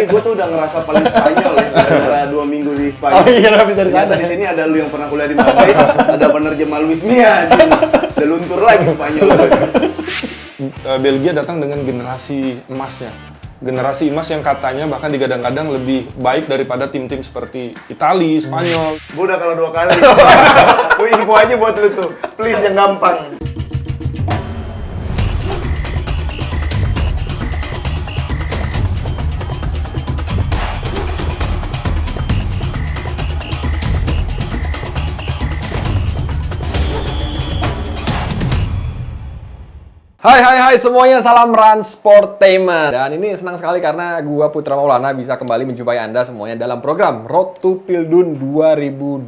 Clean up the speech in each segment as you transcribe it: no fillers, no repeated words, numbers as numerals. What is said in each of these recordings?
Gue tuh udah ngerasa paling Spanyol ya, gara-gara 2 minggu di Spanyol. Oh iya, habis dari sana. Di sini ada lu yang pernah kuliah di Madrid, ada penerjemah Luis Mia di sini. Udah luntur lagi Spanyol. Belgia datang dengan generasi emasnya. Generasi emas yang katanya bahkan digadang-gadang lebih baik daripada tim-tim seperti Italia, Spanyol. Gue udah kalah 2 kali. Gue info aja buat lu tuh, please yang gampang. Hai semuanya, salam Ransportainment. Dan ini senang sekali karena gua Putra Maulana bisa kembali menjumpai Anda semuanya dalam program Road to Pildun 2022.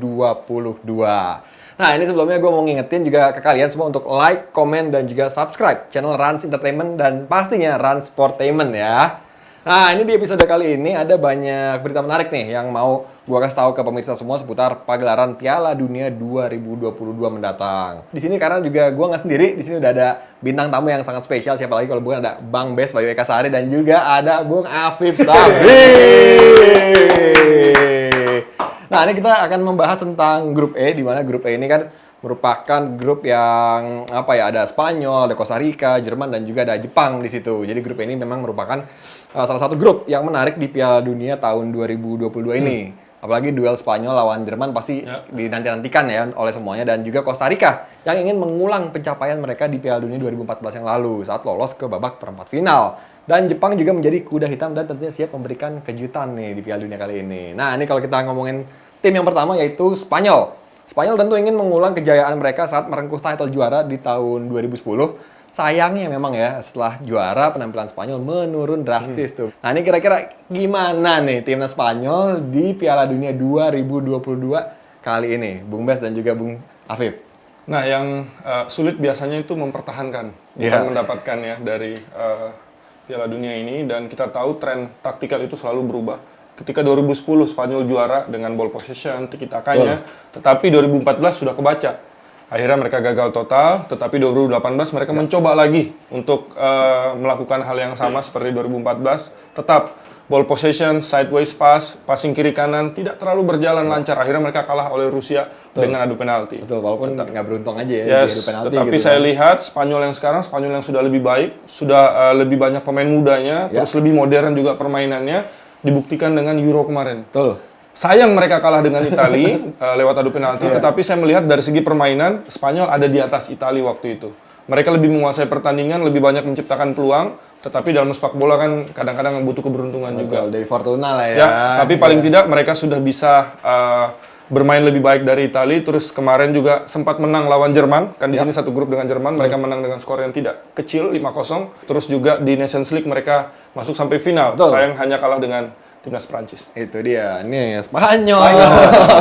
Nah, ini sebelumnya gue mau ngingetin juga ke kalian semua untuk like, komen, dan juga subscribe channel Rans Entertainment dan pastinya Ransportainment ya. Nah, ini di episode kali ini ada banyak berita menarik nih yang mau gua kasih tahu ke pemirsa semua seputar pagelaran Piala Dunia 2022 mendatang. Di sini karena juga gua nggak sendiri, di sini udah ada bintang tamu yang sangat spesial, siapa lagi kalau bukan ada Bang Bes Bayu Eka Sari dan juga ada Bung Afif Sabri. Nah, ini kita akan membahas tentang grup E, di mana grup E ini kan merupakan grup yang ada Spanyol, ada Costa Rica, Jerman, dan juga ada Jepang di situ. Jadi grup ini memang merupakan salah satu grup yang menarik di Piala Dunia tahun 2022 ini. Apalagi duel Spanyol lawan Jerman pasti dinanti-nantikan ya oleh semuanya, dan juga Costa Rica yang ingin mengulang pencapaian mereka di Piala Dunia 2014 yang lalu saat lolos ke babak perempat final. Dan Jepang juga menjadi kuda hitam dan tentunya siap memberikan kejutan nih di Piala Dunia kali ini. Nah, ini kalau kita ngomongin tim yang pertama yaitu Spanyol. Spanyol tentu ingin mengulang kejayaan mereka saat merengkuh title juara di tahun 2010. Sayangnya memang ya, setelah juara penampilan Spanyol menurun drastis tuh. Nah, ini kira-kira gimana nih timnas Spanyol di Piala Dunia 2022 kali ini? Bung Bes dan juga Bung Afif. Nah, yang sulit biasanya itu mempertahankan, bukan mendapatkan ya dari Piala Dunia ini. Dan kita tahu tren taktikal itu selalu berubah. Ketika 2010 Spanyol juara dengan ball possession, tiki-takanya, tetapi 2014 sudah kebaca. Akhirnya mereka gagal total, tetapi 2018 mereka mencoba lagi untuk melakukan hal yang sama seperti 2014. Tetap ball possession, sideways pass, passing kiri kanan, tidak terlalu berjalan lancar. Akhirnya mereka kalah oleh Rusia dengan adu penalti. Betul, walaupun nggak beruntung aja ya di adu penalti. Tetapi gitu, saya lihat Spanyol yang sekarang, Spanyol yang sudah lebih baik, sudah lebih banyak pemain mudanya, terus lebih modern juga permainannya, dibuktikan dengan Euro kemarin. Betul. Sayang mereka kalah dengan Italia lewat adu penalti, tetapi saya melihat dari segi permainan, Spanyol ada di atas Italia waktu itu. Mereka lebih menguasai pertandingan, lebih banyak menciptakan peluang, tetapi dalam sepak bola kan kadang-kadang butuh keberuntungan juga. Dari Fortuna lah ya. Tapi paling tidak mereka sudah bisa bermain lebih baik dari Italia. Terus kemarin juga sempat menang lawan Jerman, kan di sini satu grup dengan Jerman, mereka menang dengan skor yang tidak kecil, 5-0. Terus juga di Nations League mereka masuk sampai final. Sayang hanya kalah dengan timnas Prancis. Itu dia, nih Spanyol.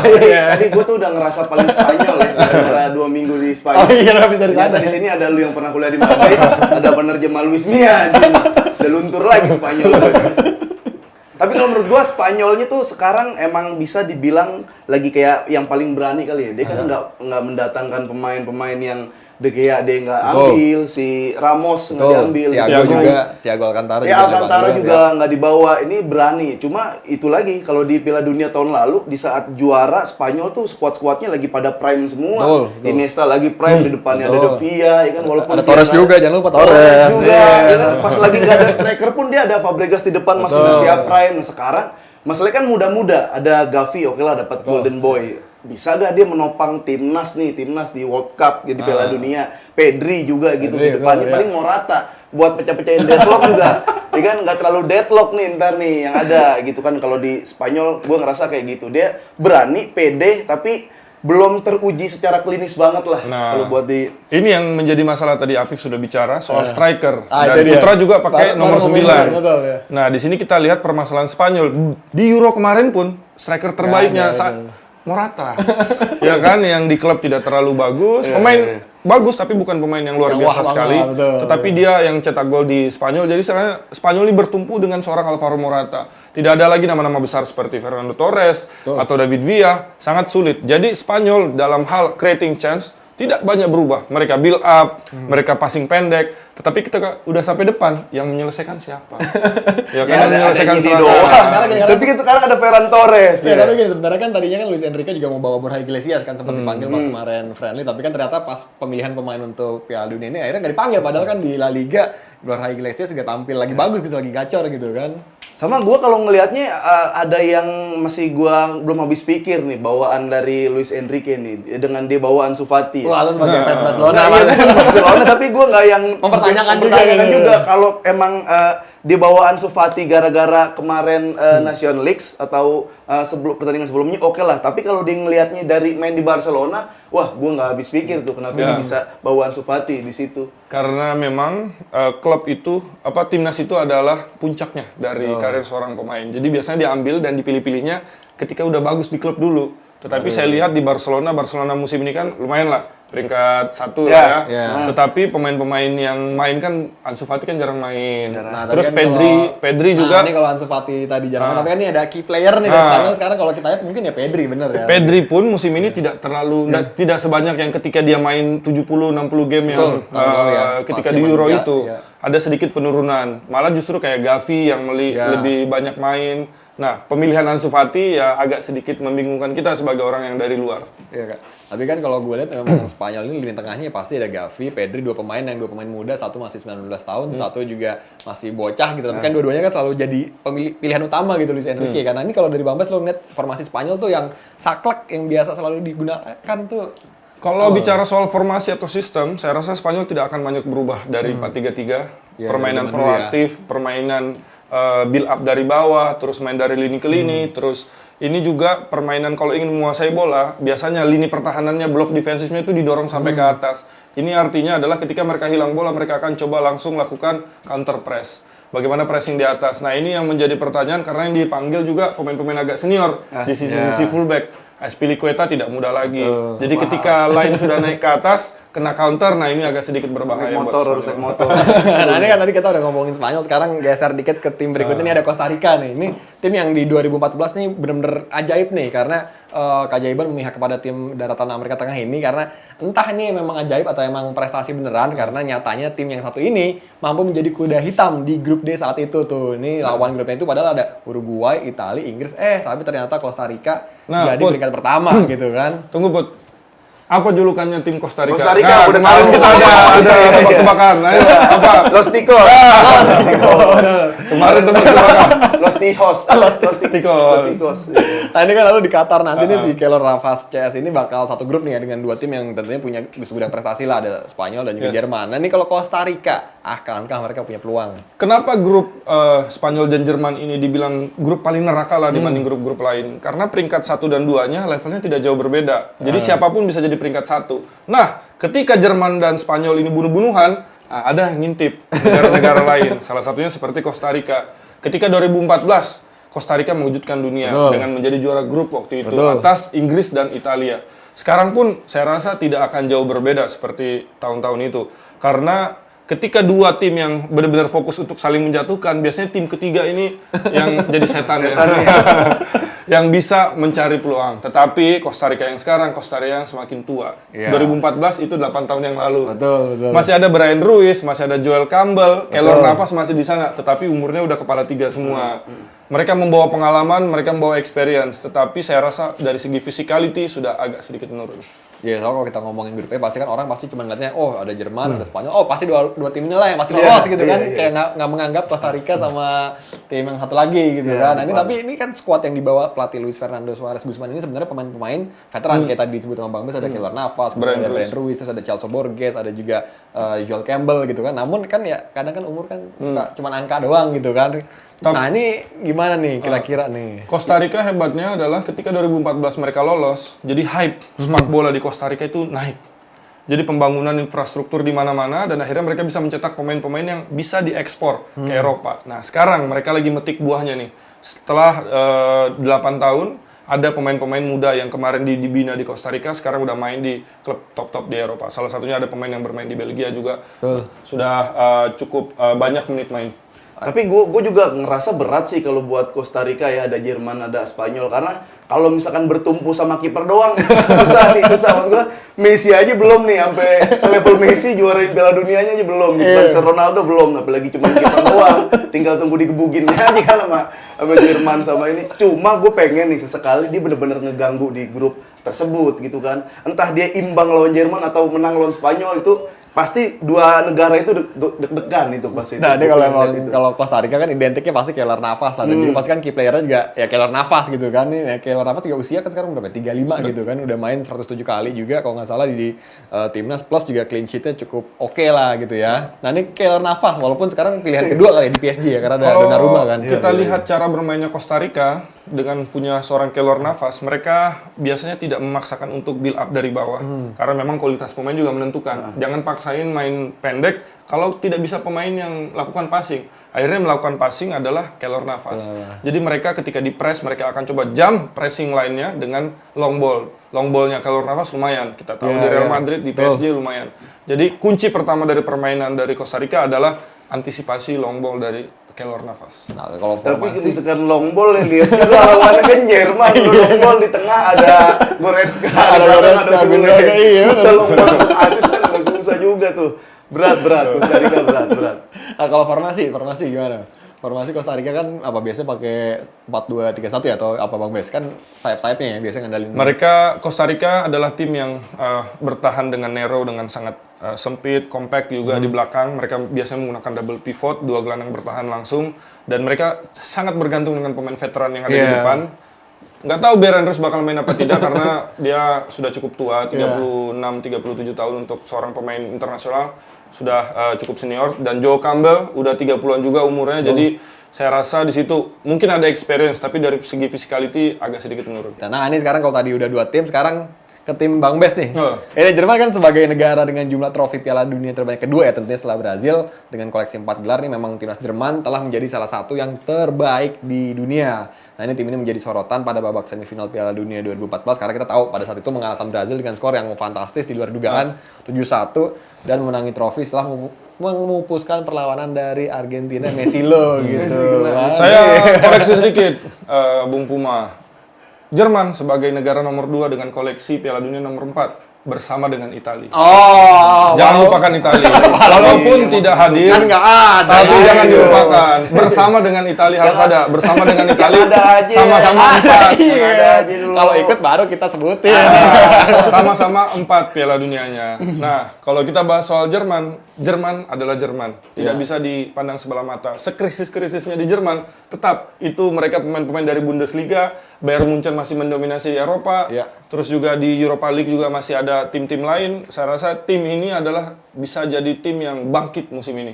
Tadi gue tuh udah ngerasa paling Spanyol ya, gara-gara 2 minggu di Spanyol. Oh iya, habis dari sana. Di sini ada lu yang pernah kuliah di Madrid, ada penerjemah Luis Mia di sini. Udah luntur lagi Spanyol. Tapi kalau menurut gue Spanyolnya tuh sekarang emang bisa dibilang lagi kayak yang paling berani kali ya. Dia kan nggak mendatangkan pemain-pemain yang De Gea dia nggak ambil, si Ramos nggak diambil, Thiago Alcantara juga nggak dibawa. Ini berani. Cuma itu lagi kalau di Piala Dunia tahun lalu di saat juara Spanyol tuh skuadnya lagi pada prime semua. Iniesta lagi prime, di depannya ada De Villa, ya kan, walaupun ada Torres juga, jangan lupa Torres juga. Ya kan? Pas lagi nggak ada striker pun dia ada Fabregas di depan masih siap prime. Nah, sekarang masalahnya kan muda-muda, ada Gavi, oke lah dapat Golden Boy. Bisa gak dia menopang timnas di World Cup di Piala Dunia? Pedri juga gitu di depannya, paling Morata buat pecah-pecahin deadlock juga. Ya kan nggak terlalu deadlock nih ntar nih yang ada gitu kan. Kalau di Spanyol gue ngerasa kayak gitu, dia berani, pede, tapi belum teruji secara klinis banget lah. Kalau buat di ini yang menjadi masalah tadi Afif sudah bicara soal striker dan Putra juga pakai nomor 9. Nah, di sini kita lihat permasalahan Spanyol di Euro kemarin pun striker terbaiknya Morata. Ya kan, yang di klub tidak terlalu bagus. Pemain bagus tapi bukan pemain yang luar biasa sekali. Tetapi dia yang cetak gol di Spanyol. Jadi sebenarnya Spanyol ini bertumpu dengan seorang Alvaro Morata. Tidak ada lagi nama-nama besar seperti Fernando Torres atau David Villa. Sangat sulit. Jadi Spanyol dalam hal creating chance tidak banyak berubah. Mereka build up, mereka passing pendek, tetapi kita udah sampai depan, yang menyelesaikan siapa? Ya kan, yang menyelesaikan ini serangan. doang. Tapi sekarang ada Ferran Torres. Ya, dia. tapi gini, sebenarnya kan tadinya kan Luis Enrique juga mau bawa Borja Iglesias kan sempat dipanggil pas kemarin friendly, tapi kan ternyata pas pemilihan pemain untuk Piala Dunia ini akhirnya nggak dipanggil, padahal kan di La Liga Borja Iglesias juga tampil lagi bagus gitu, lagi gacor gitu kan. Sama gue kalau ngelihatnya ada yang masih gue belum habis pikir nih bawaan dari Luis Enrique nih dengan dia bawa Ansu Fati. Wah, lu sebagai fans Barcelona Nah, iya, Mas. bukan Barcelona tapi gue nggak yang Mempertanyakan juga kalau emang dia bawa Ansu Fati gara-gara kemarin National Leagues atau sebelum pertandingan sebelumnya oke lah. Tapi kalau dia ngelihatnya dari main di Barcelona, wah gue nggak habis pikir tuh kenapa dia bisa bawa Ansu Fati di situ. Karena memang klub itu, timnas itu adalah puncaknya dari karir seorang pemain. Jadi biasanya diambil dan dipilih-pilihnya ketika udah bagus di klub dulu. Tetapi saya lihat di Barcelona musim ini kan lumayan lah. Peringkat 1 lah ya. Tetapi pemain-pemain yang main kan Ansu Fati kan jarang main. Nah, Terus tapi kan Pedri juga. Nah, ini kalau Ansu Fati tadi jarang, tapi kan ini ada key player nih dari Spanyol sekarang kalau kita lihat mungkin ya Pedri bener ya. Pedri pun musim ini tidak terlalu tidak sebanyak yang ketika dia main 70-60 game yang ketika Pas di Euro Liga, itu. iya. Ada sedikit penurunan. Malah justru kayak Gavi yang lebih banyak main. Nah, pemilihan Ansu Fati ya agak sedikit membingungkan kita sebagai orang yang dari luar. Iya, Kak. Tapi kan kalau gue lihat memang Spanyol ini lini tengahnya pasti ada Gavi, Pedri, dua pemain muda, satu masih 19 tahun, satu juga masih bocah gitu. Tapi kan dua-duanya kan selalu jadi pilihan utama gitu Luis Enrique. Karena ini kalau dari Bambas lo ngeliat formasi Spanyol tuh yang saklek yang biasa selalu digunakan tuh. Kalau bicara soal formasi atau sistem, saya rasa Spanyol tidak akan banyak berubah dari 4-3-3. Ya, Permainan zaman dulu proaktif, permainan build up dari bawah, terus main dari lini ke lini, terus ini juga permainan kalau ingin menguasai bola, biasanya lini pertahanannya, blok defensifnya itu didorong sampai ke atas. Ini artinya adalah ketika mereka hilang bola, mereka akan coba langsung lakukan counter press. Bagaimana pressing di atas. Nah, ini yang menjadi pertanyaan karena yang dipanggil juga pemain-pemain agak senior di sisi fullback. Azpilicueta tidak mudah lagi. Jadi ketika line sudah naik ke atas, kena counter, nah ini agak sedikit berbahaya buat Harus Spanyol. naik motor. Nah ini kan tadi kita udah ngomongin Spanyol, sekarang geser dikit ke tim berikutnya. Ini ada Costa Rica nih. Ini tim yang di 2014 nih bener-bener ajaib nih, karena keajaiban memihak kepada tim daratan Amerika Tengah ini, karena entah ini memang ajaib atau emang prestasi beneran, karena nyatanya tim yang satu ini mampu menjadi kuda hitam di grup D saat itu tuh. Ini lawan grupnya itu padahal ada Uruguay, Italia, Inggris, tapi ternyata Costa Rica jadi peringkat pertama gitu kan. Tunggu, Put. Apa julukannya tim Costa Rica? Costa Rica, udah kemarin tahu. kita ada tebak-tebakan. Ayo, apa? Los Ticos. Kemarin tebak-tebakan. Los Tijos. Los Ticos. Nah ini kan lalu di Qatar nanti nih si Keylor Navas CS ini bakal satu grup nih ya dengan dua tim yang tentunya punya segudang prestasi lah, ada Spanyol dan juga Jerman. Nah ini kalau Costa Rica, akankah mereka punya peluang? Kenapa grup Spanyol dan Jerman ini dibilang grup paling neraka lah dibanding grup-grup lain? Karena peringkat 1 dan 2-nya levelnya tidak jauh berbeda. Jadi siapapun bisa jadi peringkat 1. Nah, ketika Jerman dan Spanyol ini bunuh-bunuhan, ada yang ngintip negara-negara lain. Salah satunya seperti Costa Rica. Ketika 2014, Costa Rica mengejutkan dunia dengan menjadi juara grup waktu itu atas Inggris dan Italia. Sekarang pun saya rasa tidak akan jauh berbeda seperti tahun-tahun itu. Karena ketika dua tim yang benar-benar fokus untuk saling menjatuhkan, biasanya tim ketiga ini yang jadi setan ya. Yang bisa mencari peluang. Tetapi Costa Rica yang sekarang, Costa Rica yang semakin tua. 2014 itu 8 tahun yang lalu. Betul. Masih ada Brian Ruiz, masih ada Joel Campbell, Keylor Navas masih di sana, tetapi umurnya udah kepala 3 semua. Mereka membawa pengalaman, mereka membawa experience, tetapi saya rasa dari segi physicality sudah agak sedikit menurun. Ya, soalnya kalau kita ngomongin grup E, pasti kan orang pasti cuma ngeliatnya, oh ada Jerman, ada Spanyol, oh pasti dua tim ini lah yang pasti lolos gitu kan. Kayak nggak menganggap Costa Rica sama tim yang satu lagi gitu kan. Nah, tapi ini kan skuad yang dibawa pelatih Luis Fernando Suarez Guzman ini sebenarnya pemain-pemain veteran kayak tadi disebut sama Bang Bes, ada Keylor Navas, ada Brian Ruiz, terus ada Celso Borges, ada juga Joel Campbell gitu kan. Namun kan ya kadang kan umur kan suka cuma angka doang gitu kan. Nah ini gimana nih kira-kira nih? Costa Rica hebatnya adalah ketika 2014 mereka lolos, jadi hype sepak bola di Costa Rica itu naik. Jadi pembangunan infrastruktur di mana-mana dan akhirnya mereka bisa mencetak pemain-pemain yang bisa diekspor ke Eropa. Nah sekarang mereka lagi metik buahnya nih. Setelah 8 tahun, ada pemain-pemain muda yang kemarin dibina di Costa Rica, sekarang udah main di klub top-top di Eropa. Salah satunya ada pemain yang bermain di Belgia juga. Sudah cukup banyak menit main. Tapi gue juga ngerasa berat sih kalau buat Costa Rica ya, ada Jerman, ada Spanyol, karena kalau misalkan bertumpu sama kiper doang susah sih, susah. Maksud gue Messi aja belum nih sampai selevel Messi juarain Piala Dunianya aja belum, gitu kan. Ronaldo belum, apalagi cuma kiper doang. Tinggal tunggu digebukinnya aja kan sama Jerman sama ini. Cuma gue pengen nih sesekali dia bener-bener ngeganggu di grup tersebut gitu kan. Entah dia imbang lawan Jerman atau menang lawan Spanyol, itu pasti dua negara itu deg-degan itu pasti. Nah, dia kalau Costa Rica kan identiknya pasti Keylor Navas lah, dan juga pasti kan key player-nya juga ya Keylor Navas gitu kan. Nih, ya, Keylor Navas juga usia kan sekarang berapa? 35 gitu kan, udah main 107 kali juga kalau nggak salah di timnas, plus juga clean sheet-nya cukup oke lah gitu ya. Nah, ini Keylor Navas walaupun sekarang pilihan kedua kali di PSG ya, karena ada Donnarumma kan. Kita lihat cara bermainnya Costa Rica dengan punya seorang Keylor Navas, mereka biasanya tidak memaksakan untuk build up dari bawah, karena memang kualitas pemain juga menentukan. Jangan paksain main pendek kalau tidak bisa pemain yang lakukan passing. Akhirnya melakukan passing adalah Keylor Navas. Jadi mereka ketika di press, mereka akan coba jump pressing lainnya dengan long ball. Long ballnya Keylor Navas lumayan. Kita tahu di Real Madrid, di PSG lumayan. Jadi kunci pertama dari permainan dari Costa Rica adalah antisipasi long ball dari Keylor Navas. Nah, kalau Tapi formasi misalkan long ball ya, lihat juga lawannya kan Jerman, long ball di tengah ada Goretzka, ada belakang ada Sule. Masa long ball langsung asis kan agak susah juga tuh. Berat, Costa Rica berat. Nah, kalau formasi gimana? Formasi Costa Rica kan apa biasanya pakai 4-2-3-1 ya, atau apa Bang Bes? Kan sayap-sayapnya ya biasanya ngandalin. Mereka Costa Rica adalah tim yang bertahan dengan narrow, dengan sangat sempit, compact juga di belakang. Mereka biasanya menggunakan double pivot, dua gelandang bertahan langsung, dan mereka sangat bergantung dengan pemain veteran yang ada di depan. Nggak tahu Berenders bakal main apa tidak karena dia sudah cukup tua, 36-37 tahun untuk seorang pemain internasional, sudah cukup senior, dan Joe Campbell udah 30-an juga umurnya. Jadi saya rasa di situ mungkin ada experience, tapi dari segi physicality agak sedikit menurun. Nah, ini sekarang kalau tadi udah 2 tim, sekarang ke tim Bang Bes nih. Ini Jerman kan sebagai negara dengan jumlah trofi Piala Dunia terbanyak kedua ya, tentunya setelah Brazil dengan koleksi 4 gelar nih, memang timnas Jerman telah menjadi salah satu yang terbaik di dunia. Nah, ini tim ini menjadi sorotan pada babak semifinal Piala Dunia 2014 karena kita tahu pada saat itu mengalahkan Brazil dengan skor yang fantastis di luar dugaan 7-1 dan menangi trofi setelah memupuskan perlawanan dari Argentina Messi gitu. Saya koreksi sedikit, Bung Puma. Jerman sebagai negara nomor 2 dengan koleksi Piala Dunia nomor 4 bersama dengan Italia. Jangan lupakan Italia. Walaupun tidak hadir, kan nggak ada. tapi jangan dilupakan. Bersama dengan Italia harus ada. Bersama dengan Italia sama-sama 4. Kalau ikut baru kita sebutin. Sama-sama 4 Piala Dunianya. Nah, kalau kita bahas soal Jerman adalah Jerman. Tidak bisa dipandang sebelah mata. Sekrisis-krisisnya di Jerman, tetap itu mereka pemain-pemain dari Bundesliga, Bayern Munchen masih mendominasi Eropa. Terus juga di Europa League juga masih ada tim-tim lain. Saya rasa tim ini adalah bisa jadi tim yang bangkit musim ini.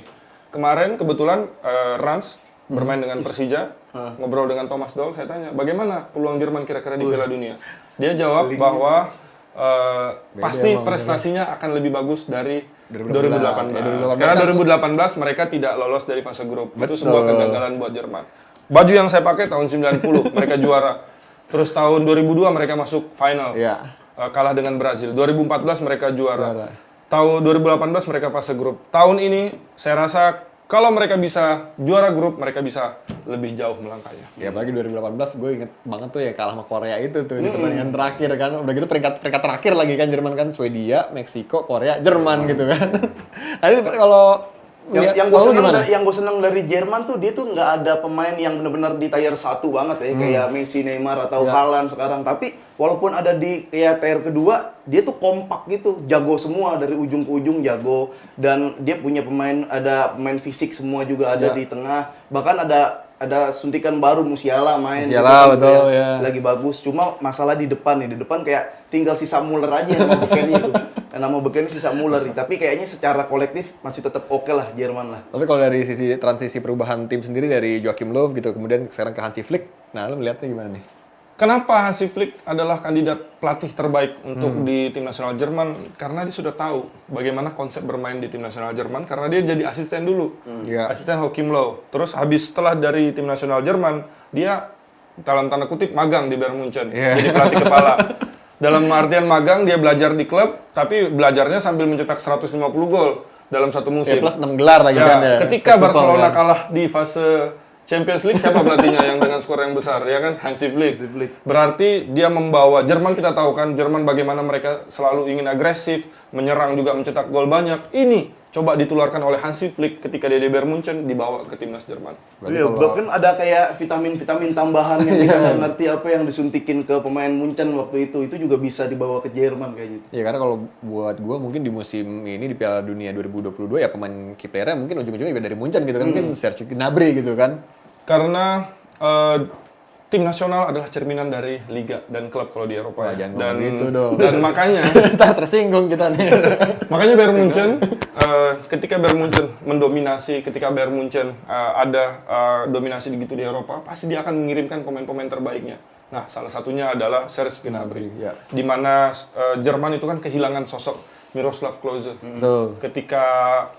Kemarin kebetulan Rans bermain dengan Persija, ngobrol dengan Thomas Doll, saya tanya, bagaimana peluang Jerman kira-kira di Piala Dunia? Dia jawab bahwa pasti prestasinya akan lebih bagus dari 2018. Karena 2018 mereka tidak lolos dari fase grup. Itu sebuah kegagalan buat Jerman. Baju yang saya pakai tahun 90, mereka juara. Terus tahun 2002 mereka masuk final, kalah dengan Brazil. 2014 mereka juara. Tahun 2018 mereka fase grup. Tahun ini saya rasa kalau mereka bisa juara grup, mereka bisa lebih jauh melangkahnya. Ya, apalagi 2018 gue inget banget tuh ya kalah sama Korea itu tuh di pertandingan terakhir kan. Udah gitu peringkat terakhir lagi kan Jerman kan, Swedia, Meksiko, Korea, Jerman gitu kan. Nah, itu kalau yang gue seneng dari Jerman tuh dia tuh nggak ada pemain yang benar-benar di tier 1 banget ya, kayak Messi, Neymar atau Haaland sekarang. Tapi walaupun ada di kayak tier kedua, dia tuh kompak gitu, jago semua dari ujung ke ujung jago, dan dia punya ada pemain fisik semua juga ada di tengah. Bahkan ada suntikan baru Musiala main betul, lagi bagus. Cuma masalah di depan kayak tinggal sisa Muller aja yang mau beken itu. Nama beken sisa Muller nih. Tapi kayaknya secara kolektif masih tetap oke lah Jerman lah. Tapi kalau dari sisi transisi perubahan tim sendiri dari Joachim Löw gitu kemudian sekarang ke Hansi Flick, nah lo melihatnya gimana nih? Kenapa Hansi Flick adalah kandidat pelatih terbaik untuk di tim nasional Jerman? Karena dia sudah tahu bagaimana konsep bermain di tim nasional Jerman, karena dia jadi asisten dulu, asisten Joachim Löw. Terus setelah dari tim nasional Jerman, dia dalam tanda kutip magang di Bayern Munchen, jadi pelatih kepala. Dalam artian magang, dia belajar di klub, tapi belajarnya sambil mencetak 150 gol. dalam satu Ya, musim. plus 6 gelar lagi kan ya. Ketika Sextuple Barcelona kan. kalah di fase Champions League, siapa pelatihnya yang dengan skor yang besar? Ya kan, Hansi Flick. Berarti dia membawa Jerman, kita tahu kan, Jerman bagaimana mereka selalu ingin agresif, menyerang juga mencetak gol banyak. Ini coba ditularkan oleh Hansi Flick ketika dia di Bayern Munchen dibawa ke timnas Jerman. Iya, bahkan ada kayak vitamin-vitamin tambahan yang kita nggak ngerti apa yang disuntikin ke pemain Munchen waktu itu juga bisa dibawa ke Jerman kayaknya. Ya karena kalau buat gue mungkin di musim ini di Piala Dunia 2022 ya pemain key player-nya mungkin ujung-ujungnya juga dari Munchen gitu kan. Mungkin Serge Gnabry gitu kan. Karena tim nasional adalah cerminan dari liga dan klub kalau di Eropa. Wah, ya. jangan ngomong gitu dong. Dan makanya Ntar tersinggung kita nih. Makanya Bayern Munchen, ketika Bayern Munchen mendominasi, ketika Bayern Munchen ada dominasi gitu di Eropa, pasti dia akan mengirimkan pemain-pemain terbaiknya. Nah, salah satunya adalah Serge Gnabry. Ya. Di mana Jerman itu kan kehilangan sosok Miroslav Klose. Betul. Ketika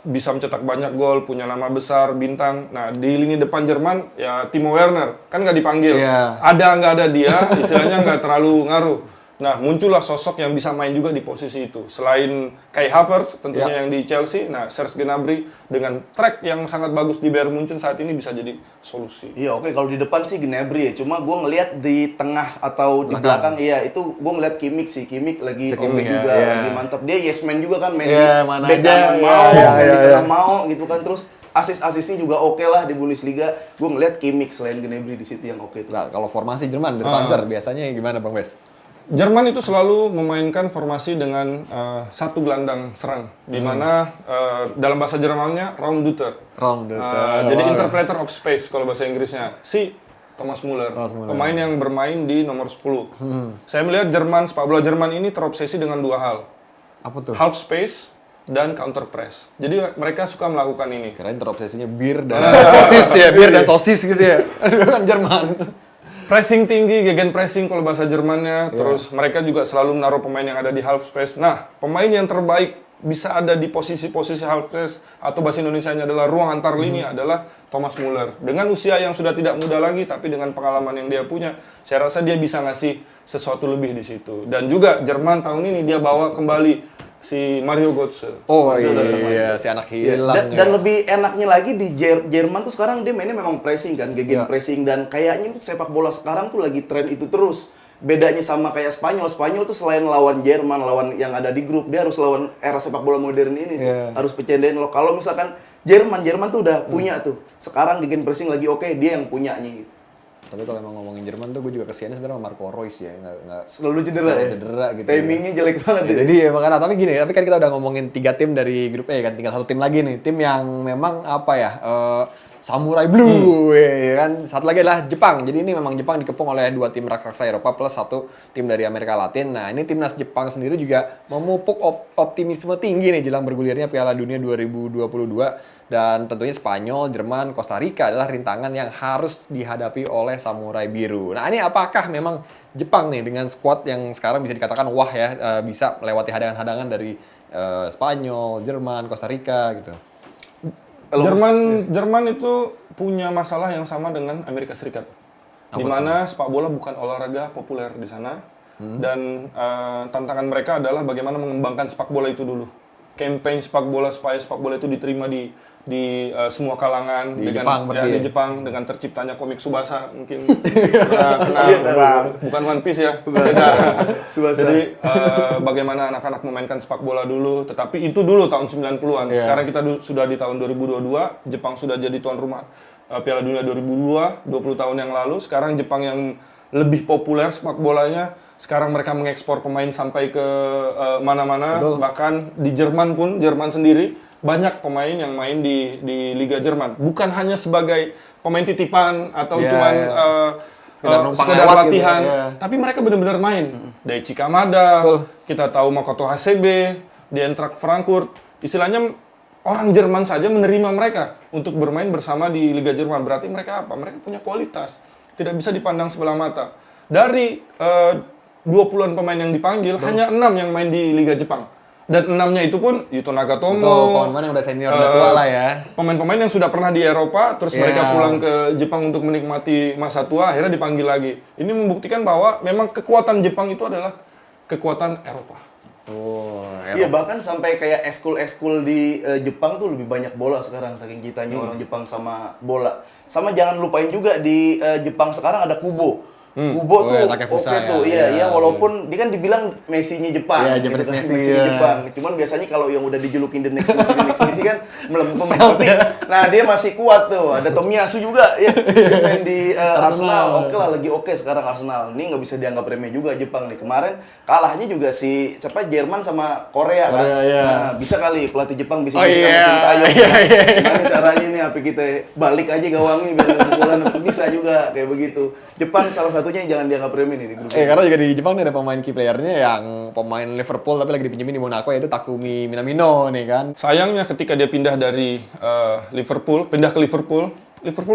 bisa mencetak banyak gol, punya nama besar, bintang. Nah, di lini depan Jerman, ya Timo Werner. Kan nggak dipanggil. Iya. Ada nggak ada dia, istilahnya nggak terlalu ngaruh. Nah, muncullah sosok yang bisa main juga di posisi itu. Selain Kai Havertz, tentunya yang di Chelsea, nah Serge Gnabry dengan track yang sangat bagus di Bayern Munchen saat ini bisa jadi solusi. Iya, oke, kalau di depan sih Gnabry ya. Cuma gue ngelihat di tengah atau di belakang, iya itu gue ngelihat Kimmich sih. Kimmich lagi oke Kimmich ya, juga, iya. lagi mantap. Dia yes man juga kan, main Iya, di mana back aja, kanan iya, mau, iya, main di iya, tengah iya. mau gitu kan. Terus asis-asisnya juga oke lah di Bundesliga. Gue ngelihat Kimmich selain Gnabry di situ yang oke tuh. Nah, kalau formasi Jerman dari Panzer biasanya gimana Bang Bes? Jerman itu selalu memainkan formasi dengan satu gelandang serang, di mana dalam bahasa Jermannya Raumdeuter. Jadi interpreter of space kalau bahasa Inggrisnya. Si Thomas Müller, pemain yang bermain di nomor 10. Saya melihat sepak bola Jerman ini terobsesi dengan dua hal. Apa tuh? Half space dan counter press. Jadi mereka suka melakukan ini. Kirain terobsesinya bir dan sosis ya, bir dan sosis gitu ya. Aduh kan Jerman. Pressing tinggi, gegen pressing kalau bahasa Jermannya. Terus mereka juga selalu menaruh pemain yang ada di half space. Nah, pemain yang terbaik bisa ada di posisi-posisi half space atau bahasa Indonesianya adalah ruang antar lini adalah Thomas Müller. Dengan usia yang sudah tidak muda lagi, tapi dengan pengalaman yang dia punya, saya rasa dia bisa ngasih sesuatu lebih di situ. Dan juga Jerman tahun ini dia bawa kembali si Mario Götze. Oh iya, si anak hilang. Dan lebih enaknya lagi di Jerman tuh sekarang dia mainnya memang pressing kan, gegen pressing, dan kayaknya tuh sepak bola sekarang tuh lagi tren itu terus. Bedanya sama kayak Spanyol tuh selain lawan Jerman, lawan yang ada di grup, dia harus lawan era sepak bola modern ini tuh. Harus pecendain lo. Kalau misalkan Jerman tuh udah punya tuh. Sekarang gegen pressing lagi oke, dia yang punyanya gitu. Tapi kalau emang ngomongin Jerman tuh gue juga kesiannya sebenarnya sama Marco Reus ya, nggak Selalu cedera ya? cedera gitu. Timingnya jelek banget ya. Jadi ya makanya, tapi gini, tapi kan kita udah ngomongin 3 tim dari grup E kan, tinggal 1 tim lagi nih, tim yang memang apa ya, Samurai Blue, ya kan. Satu lagi adalah Jepang. Jadi ini memang Jepang dikepung oleh 2 tim raksasa Eropa plus 1 tim dari Amerika Latin. Nah ini timnas Jepang sendiri juga memupuk optimisme tinggi nih jelang bergulirnya Piala Dunia 2022. Dan tentunya Spanyol, Jerman, Costa Rica adalah rintangan yang harus dihadapi oleh Samurai Biru. Nah ini apakah memang Jepang nih dengan skuad yang sekarang bisa dikatakan wah ya, bisa melewati hadangan-hadangan dari Spanyol, Jerman, Costa Rica gitu. Jerman itu punya masalah yang sama dengan Amerika Serikat. Di mana sepak bola bukan olahraga populer di sana. Dan tantangan mereka adalah bagaimana mengembangkan sepak bola itu dulu. Campaign sepak bola supaya sepak bola itu diterima di semua kalangan Di dengan Jepang, di Jepang dengan terciptanya komik Tsubasa mungkin bukan One Piece ya. Tsubasa. Jadi bagaimana anak-anak memainkan sepak bola dulu, tetapi itu dulu tahun 90-an. Sekarang kita sudah di tahun 2022, Jepang sudah jadi tuan rumah Piala Dunia 2002, 20 tahun yang lalu. Sekarang Jepang yang lebih populer sepak bolanya, sekarang mereka mengekspor pemain sampai ke mana-mana. Bahkan di Jerman pun, Jerman sendiri banyak pemain yang main di Liga Jerman. Bukan hanya sebagai pemain titipan atau cuman sekedar latihan, gitu, tapi mereka benar-benar main. Daichi Kamada, kita tahu Makoto Hasebe, di Eintracht Frankfurt. Istilahnya orang Jerman saja menerima mereka untuk bermain bersama di Liga Jerman. Berarti mereka apa? Mereka punya kualitas. Tidak bisa dipandang sebelah mata. Dari 20-an pemain yang dipanggil, hanya 6 yang main di Liga Jepang. Dan 6-nya itu pun Yuto Nagatomo. Pemain yang udah senior, udah tua lah ya. Pemain-pemain yang sudah pernah di Eropa, terus mereka pulang ke Jepang untuk menikmati masa tua, akhirnya dipanggil lagi. Ini membuktikan bahwa memang kekuatan Jepang itu adalah kekuatan Eropa. Oh, Iya, bahkan sampai kayak eskul di Jepang tuh lebih banyak bola sekarang saking cintanya orang Jepang sama bola. Sama jangan lupain juga di Jepang sekarang ada Kubo. Kubo Oh, tuh ya, Takefusa oke tuh, ya. iya, walaupun dia kan dibilang Messi-nya Jepang, Iya, gitu Japanese kan, Messi, Messi-nya ya. Jepang. Cuman biasanya kalau yang udah dijulukin the next Messi kan melempem. Tapi, nah dia masih kuat tuh. Ada Tomiyasu juga, ya. Dia main di Arsenal. Oke lah, lagi oke sekarang Arsenal. Ini nggak bisa dianggap remeh juga Jepang nih. Kemarin kalahnya juga si Jerman sama Korea kan. Iya. Nah, bisa kali pelatih Jepang bisa Oh, bisa iya. Sintayong. Iya. Gimana caranya nih apa kita balik aja gawangnya biar pukulan bisa juga kayak begitu. Jepang salah satunya yang jangan dianggap remeh nih di grup ini. Karena juga di Jepang nih ada pemain key playernya yang pemain Liverpool tapi lagi dipinjemin di Monaco, yaitu Takumi Minamino nih kan. Sayangnya ketika dia pindah dari pindah ke Liverpool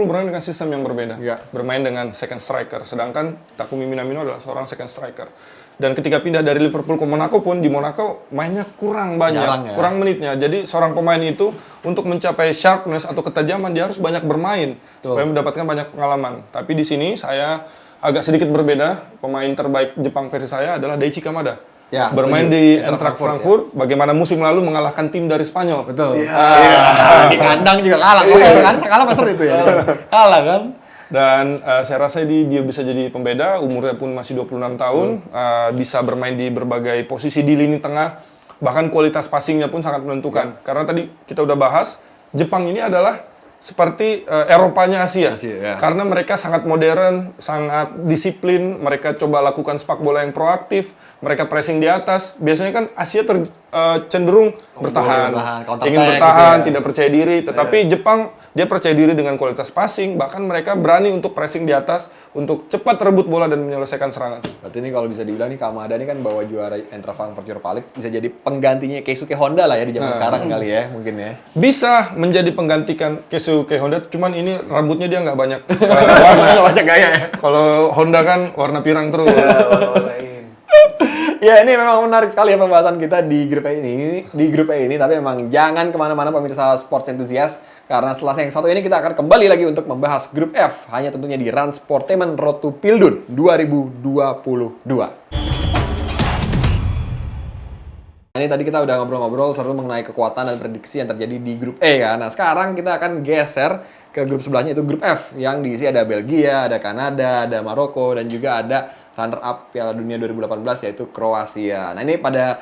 bermain dengan sistem yang berbeda. Iya. Bermain dengan second striker, sedangkan Takumi Minamino adalah seorang second striker. Dan ketika pindah dari Liverpool ke Monaco pun, di Monaco mainnya kurang banyak, Jarang ya. kurang menitnya. Jadi seorang pemain itu untuk mencapai sharpness atau ketajaman dia harus banyak bermain supaya mendapatkan banyak pengalaman. Tapi di sini saya agak sedikit berbeda. Pemain terbaik Jepang versi saya adalah Daichi Kamada. Ya, Bermain setuju. di Eintracht Eintracht Frankfurt, bagaimana musim lalu mengalahkan tim dari Spanyol. Betul. Iya. Di kandang juga kalah. Kan kalah besar itu ya. Kalah kan. Dan saya rasa dia bisa jadi pembeda, umurnya pun masih 26 tahun, bisa bermain di berbagai posisi di lini tengah, bahkan kualitas passingnya pun sangat menentukan. Karena tadi kita udah bahas, Jepang ini adalah seperti Eropanya Asia. Ya. Karena mereka sangat modern, sangat disiplin, mereka coba lakukan sepak bola yang proaktif, mereka pressing di atas. Biasanya kan Asia cenderung bertahan, counter ingin attack bertahan, gitu ya. tidak percaya diri. Tetapi Jepang, dia percaya diri dengan kualitas passing, bahkan mereka berani untuk pressing di atas, untuk cepat rebut bola dan menyelesaikan serangan. Berarti ini kalau bisa dibilang nih Kamada ini kan bawa juara Eintracht Frankfurt Europa League, bisa jadi penggantinya Keisuke Honda lah ya di zaman sekarang kali ya, mungkin ya. Bisa menjadi penggantikan Keisuke Honda, cuman ini rambutnya dia nggak banyak Nggak banyak gaya ya. Kalau Honda kan warna pirang terus. Ya, ini memang menarik sekali ya pembahasan kita di grup E ini, tapi memang jangan kemana-mana pemirsa sports enthusiast, karena setelah yang satu ini kita akan kembali lagi untuk membahas grup F, hanya tentunya di Run Sportainment Road to Pildun 2022. Ini tadi kita udah ngobrol-ngobrol seru mengenai kekuatan dan prediksi yang terjadi di grup E kan. Nah, sekarang kita akan geser ke grup sebelahnya, itu grup F, yang diisi ada Belgia, ada Kanada, ada Maroko, dan juga ada runner-up Piala Dunia 2018 yaitu Kroasia. Nah, ini pada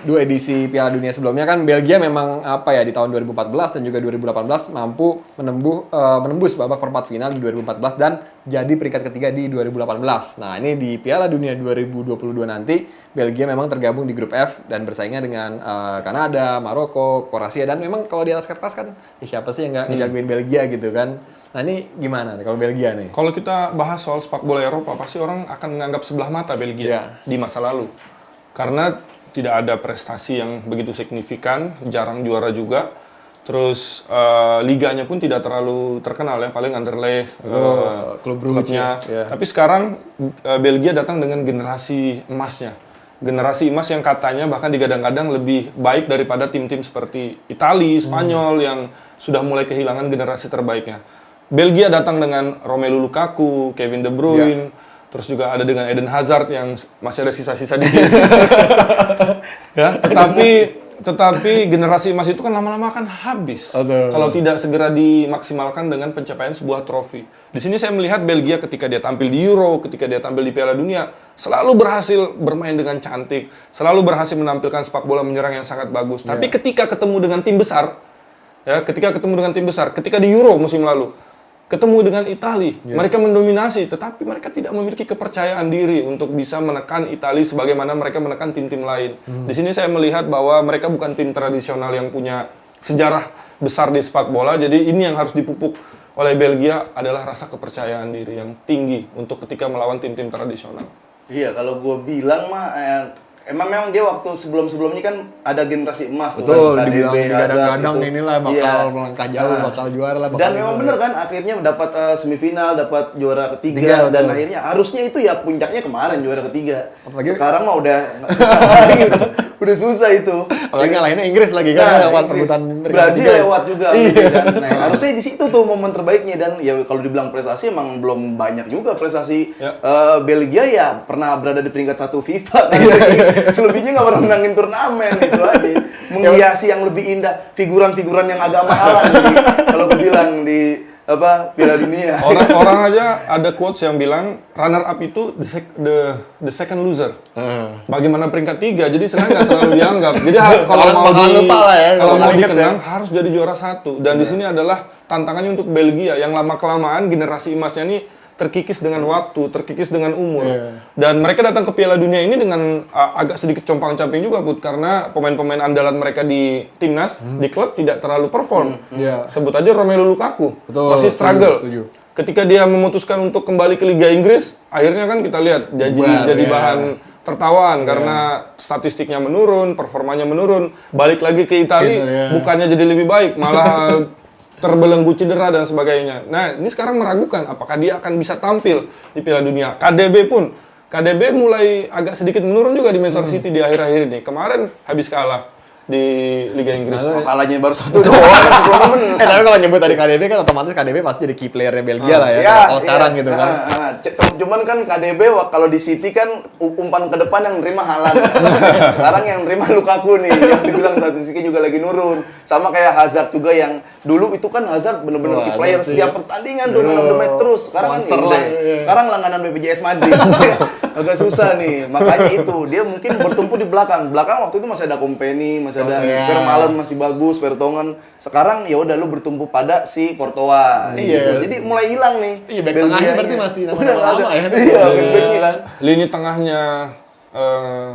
dua edisi Piala Dunia sebelumnya kan Belgia memang di tahun 2014 dan juga 2018 mampu menembus babak perempat final di 2014 dan jadi peringkat ketiga di 2018. Nah, ini di Piala Dunia 2022 nanti Belgia memang tergabung di grup F dan bersaingnya dengan Kanada, Maroko, Kroasia, dan memang kalau di atas kertas kan siapa sih yang nggak ngejagoin Belgia gitu kan. Nah, ini gimana nih kalau Belgia nih? Kalau kita bahas soal sepak bola Eropa, pasti orang akan menganggap sebelah mata Belgia di masa lalu. Karena tidak ada prestasi yang begitu signifikan, jarang juara juga. Terus liganya pun tidak terlalu terkenal ya, paling Anderlecht, klubnya. Ya. Tapi sekarang Belgia datang dengan generasi emasnya. Generasi emas yang katanya bahkan digadang-gadang lebih baik daripada tim-tim seperti Italia, Spanyol yang sudah mulai kehilangan generasi terbaiknya. Belgia datang dengan Romelu Lukaku, Kevin De Bruyne, terus juga ada dengan Eden Hazard yang masih ada sisa-sisa dikit. Ya, tetapi generasi emas itu kan lama-lama akan habis. Kalau tidak segera dimaksimalkan dengan pencapaian sebuah trofi. Di sini saya melihat Belgia ketika dia tampil di Euro, ketika dia tampil di Piala Dunia, selalu berhasil bermain dengan cantik, selalu berhasil menampilkan sepak bola menyerang yang sangat bagus. Tapi ketika ketemu dengan tim besar, ketika di Euro musim lalu, ketemu dengan Italia, mereka mendominasi, tetapi mereka tidak memiliki kepercayaan diri untuk bisa menekan Italia sebagaimana mereka menekan tim-tim lain. Di sini saya melihat bahwa mereka bukan tim tradisional yang punya sejarah besar di sepak bola, jadi ini yang harus dipupuk oleh Belgia adalah rasa kepercayaan diri yang tinggi untuk ketika melawan tim-tim tradisional. Iya, kalau gue bilang mah memang dia waktu sebelum-sebelumnya kan ada generasi emas Betul, tuh kan, dibilang KDB, digadang-gadang Hazard, inilah bakal melangkah jauh, bakal juara lah. Dan memang bener kan, akhirnya dapat semifinal, dapat juara ketiga, dan akhirnya harusnya itu ya puncaknya kemarin juara ketiga. Apalagi, sekarang mah udah susah lagi, Udah susah itu. Apalagi ngalahinnya Inggris lagi kan, lewat Inggris. perebutan Brazil ketiga. lewat juga gitu kan. Nah, harusnya di situ tuh momen terbaiknya, dan ya kalau dibilang prestasi emang belum banyak juga prestasi. Ya. Belgia ya pernah berada di peringkat 1 FIFA kan. Selebihnya nggak pernah menangin turnamen itu aja. Menghiasi yang lebih indah, figuran-figuran yang agak mahalan jadi kalau gue bilang di Piala Dunia. Orang aja ada quotes yang bilang runner up itu the second loser. Bagaimana peringkat 3, jadi sebenarnya nggak terlalu dianggap. Jadi kalau Orang mau bakalan lupa lah ya, kalau kalau mau inget dikenang harus jadi juara 1. Dan di sini adalah tantangannya untuk Belgia yang lama kelamaan generasi emasnya ini terkikis dengan waktu, terkikis dengan umur. Dan mereka datang ke Piala Dunia ini dengan agak sedikit compang-camping juga, Bud, karena pemain-pemain andalan mereka di timnas, di klub tidak terlalu perform. Sebut aja Romelu Lukaku, Betul, masih struggle. setuju. Ketika dia memutuskan untuk kembali ke Liga Inggris, akhirnya kan kita lihat jadi bahan tertawaan karena statistiknya menurun, performanya menurun. Balik lagi ke Italia, bukannya jadi lebih baik, malah terbelenggu cedera dan sebagainya. Nah, ini sekarang meragukan apakah dia akan bisa tampil di Piala Dunia. KDB mulai agak sedikit menurun juga di Manchester City di akhir-akhir ini. Kemarin habis kalah di Liga Inggris. Kalahnya baru 1 doang, 10 menit. Tapi kalau nyebut tadi KDB kan otomatis KDB pasti jadi key playernya Belgia lah ya. Kalau sekarang gitu kan. Cuman kan KDB kalau di City kan umpan ke depan yang nerima Haaland. Sekarang yang nerima Lukaku nih, yang dibilang statistiknya juga lagi nurun. Sama kayak Hazard juga yang dulu itu kan Hazard bener-bener key player setiap pertandingan tuh man of the match terus. Sekarang Monster nih, lah. sekarang langganan BPJS Madrid. Agak susah nih. Makanya itu dia mungkin bertumpu di belakang. Belakang waktu itu masih ada Kompany, masih ada Vermaelen masih bagus, Vertonghen. Sekarang ya udah lu bertumpu pada si Courtois gitu. Jadi mulai hilang nih. Iya, back tengahnya berarti masih udah nggak lama ada. ya. Iya, back-backnya kan. Lini tengahnya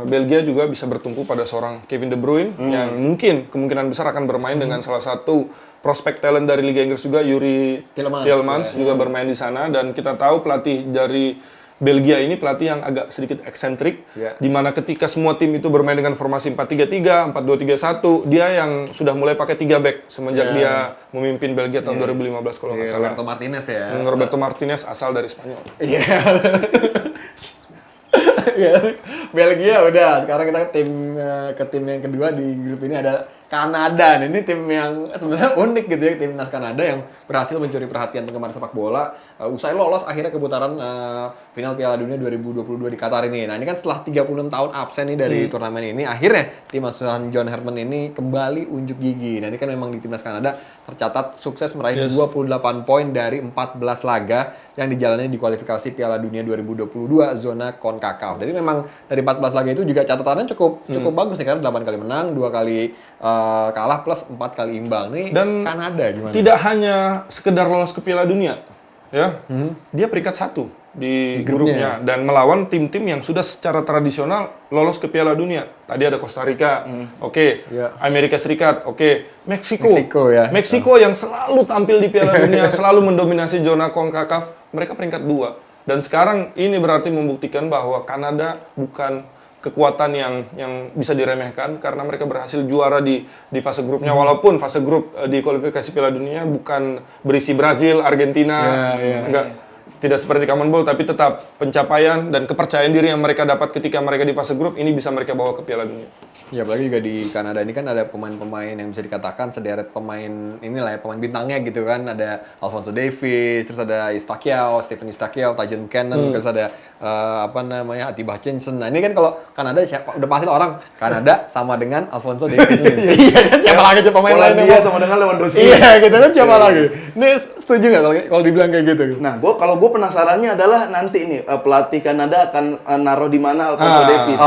Belgia juga bisa bertumpu pada seorang Kevin De Bruyne yang mungkin kemungkinan besar akan bermain dengan salah satu prospek talent dari Liga Inggris juga, Yuri Tielemans juga bermain di sana. Dan kita tahu pelatih dari Belgia ini pelatih yang agak sedikit eksentrik, di mana ketika semua tim itu bermain dengan formasi 4-3-3, 4-2-3-1, dia yang sudah mulai pakai 3 back semenjak dia memimpin Belgia tahun 2015 kalau nggak salah. Roberto Martinez ya. Roberto Martinez asal dari Spanyol. Iya. Belgia udah. Sekarang kita ke tim yang kedua di grup ini ada Kanada. Nah, ini tim yang sebenarnya unik gitu ya, timnas Kanada yang berhasil mencuri perhatian penggemar sepak bola usai lolos akhirnya ke putaran final Piala Dunia 2022 di Qatar ini. Nah, ini kan setelah 36 tahun absen nih dari turnamen ini, akhirnya tim asuhan John Herman ini kembali unjuk gigi. Nah, ini kan memang di timnas Kanada tercatat sukses meraih 28 poin dari 14 laga yang dijalani di kualifikasi Piala Dunia 2022 zona CONCACAF. Jadi memang dari 14 laga itu juga catatannya cukup bagus nih, karena 8 kali menang, 2 kali kalah plus 4 kali imbang. Nih Dan Kanada gimana? Tidak hanya sekedar lolos ke Piala Dunia, ya. Dia peringkat 1 di grupnya dan melawan tim-tim yang sudah secara tradisional lolos ke Piala Dunia. Tadi ada Costa Rica, Amerika Serikat, Meksiko yang selalu tampil di Piala Dunia, selalu mendominasi zona CONCACAF. Mereka peringkat 2. Dan sekarang ini berarti membuktikan bahwa Kanada bukan kekuatan yang bisa diremehkan, karena mereka berhasil juara di fase grupnya, walaupun fase grup di kualifikasi Piala Dunia bukan berisi Brazil, Argentina, tidak seperti Common Ball, tapi tetap pencapaian dan kepercayaan diri yang mereka dapat ketika mereka di fase grup ini bisa mereka bawa ke Piala Dunia. Ya, apalagi juga di Kanada ini kan ada pemain-pemain yang bisa dikatakan sederet pemain inilah ya, pemain bintangnya gitu kan. Ada Alphonso Davies, terus ada Stephen Eustachiao, Tajon Buchanan, terus ada Atiba Hutchinson. Nah, ini kan kalau Kanada siapa udah pasti orang Kanada sama dengan Alphonso Davies. Iya kan, siapa lagi pemain lain? Polandia sama dengan Lewandowski. Iya, gitu kan, siapa lagi? Ini setuju nggak kalau dibilang kayak gitu? Nah, kalau gue penasarannya adalah nanti nih pelatih Kanada akan naruh di mana Alphonso Davies.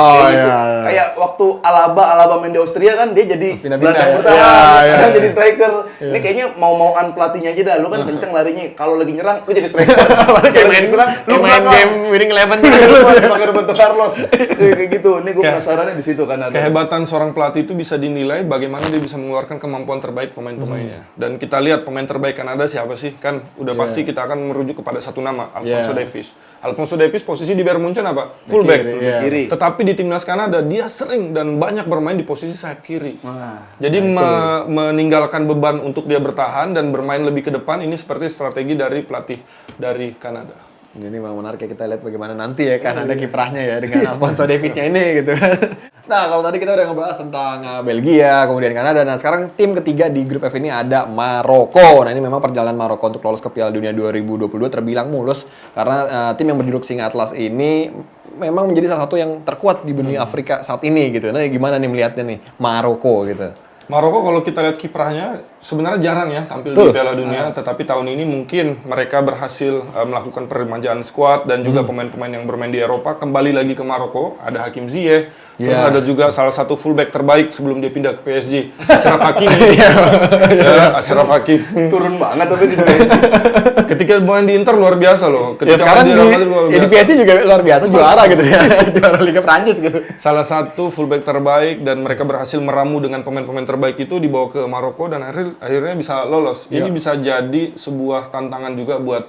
Kayak waktu Alaba main di Austria kan dia jadi gelandang pertahanan, kadang jadi striker. Ini kayaknya mau-mauan pelatihnya aja dah. Lu kan kenceng larinya. Kalau lagi nyerang lu jadi striker. Kalau lagi serang lu main game winning 11 pakai Roberto Carlos. Kayak gitu. Ini gue penasarannya di situ Kanada. Kehebatan seorang pelatih itu bisa dinilai bagaimana dia bisa mengeluarkan kemampuan terbaik pemain-pemainnya. Dan kita lihat pemain terbaik Kanada siapa sih? Kan udah pasti kita akan merujuk kepada satu nama, Alphonso Davies. Alphonso Davies posisi di Bayern Munchen apa? Fullback. Kiri. Tetapi di timnas Kanada dia sering dan banyak bermain di posisi sayap kiri. Jadi meninggalkan beban untuk dia bertahan dan bermain lebih ke depan, ini seperti strategi dari pelatih dari Kanada. Ini memang menarik ya, kita lihat bagaimana nanti ya kan ada kiprahnya ya dengan Alphonso Davies-nya ini gitu kan. Nah, kalau tadi kita udah ngebahas tentang Belgia, kemudian Kanada. Nah, sekarang tim ketiga di grup F ini ada Maroko. Nah, ini memang perjalanan Maroko untuk lolos ke Piala Dunia 2022 terbilang mulus karena tim yang berjuluk Singa Atlas ini memang menjadi salah satu yang terkuat di benua Afrika saat ini gitu. Nah, gimana nih melihatnya nih Maroko gitu? Maroko kalau kita lihat kiprahnya sebenarnya jarang ya tampil di Piala Dunia, tetapi tahun ini mungkin mereka berhasil melakukan peremajaan skuad dan juga pemain-pemain yang bermain di Eropa kembali lagi ke Maroko. Ada Hakim Ziyech, terus ada juga salah satu fullback terbaik sebelum dia pindah ke PSG, Achraf Hakimi. Ya, Achraf Hakimi Turun banget tapi di PSG. ketika main di Inter luar biasa loh. Ya Ketika sekarang main di Real Madrid luar di biasa. PSG juga luar biasa juara gitu ya. Juara Liga Prancis gitu. Salah satu fullback terbaik dan mereka berhasil meramu dengan pemain-pemain terbaik itu dibawa ke Maroko dan akhirnya bisa lolos. Ini bisa jadi sebuah tantangan juga buat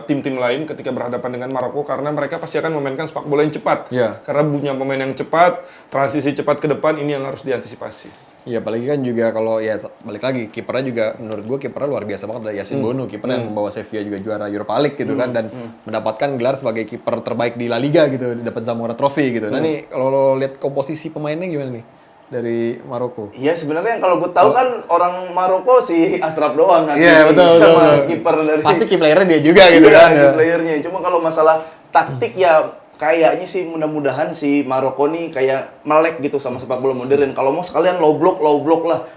tim-tim lain ketika berhadapan dengan Maroko karena mereka pasti akan memainkan sepak bola yang cepat. Iya. Karena punya pemain yang cepat, transisi cepat ke depan ini yang harus diantisipasi. Iya, apalagi kan juga kalau ya balik lagi kipernya juga menurut gue kipernya luar biasa banget ada Yasin Bono, kiper yang membawa Sevilla juga juara Europa League gitu kan dan mendapatkan gelar sebagai kiper terbaik di La Liga gitu, dapat Zamora Trophy gitu. Nah nih kalau lo lihat komposisi pemainnya gimana nih dari Maroko? Iya sebenarnya yang kalau gue tahu kan orang Maroko si Ashraf doang kan. Iya, betul, sama betul. kiper dari Pasti key playernya dia juga gitu iya, kan. key Ya. playernya. Cuma kalau masalah taktik ya kayaknya sih mudah-mudahan si Maroko nih kayak melek gitu sama sepak bola modern. Kalau mau sekalian low block lah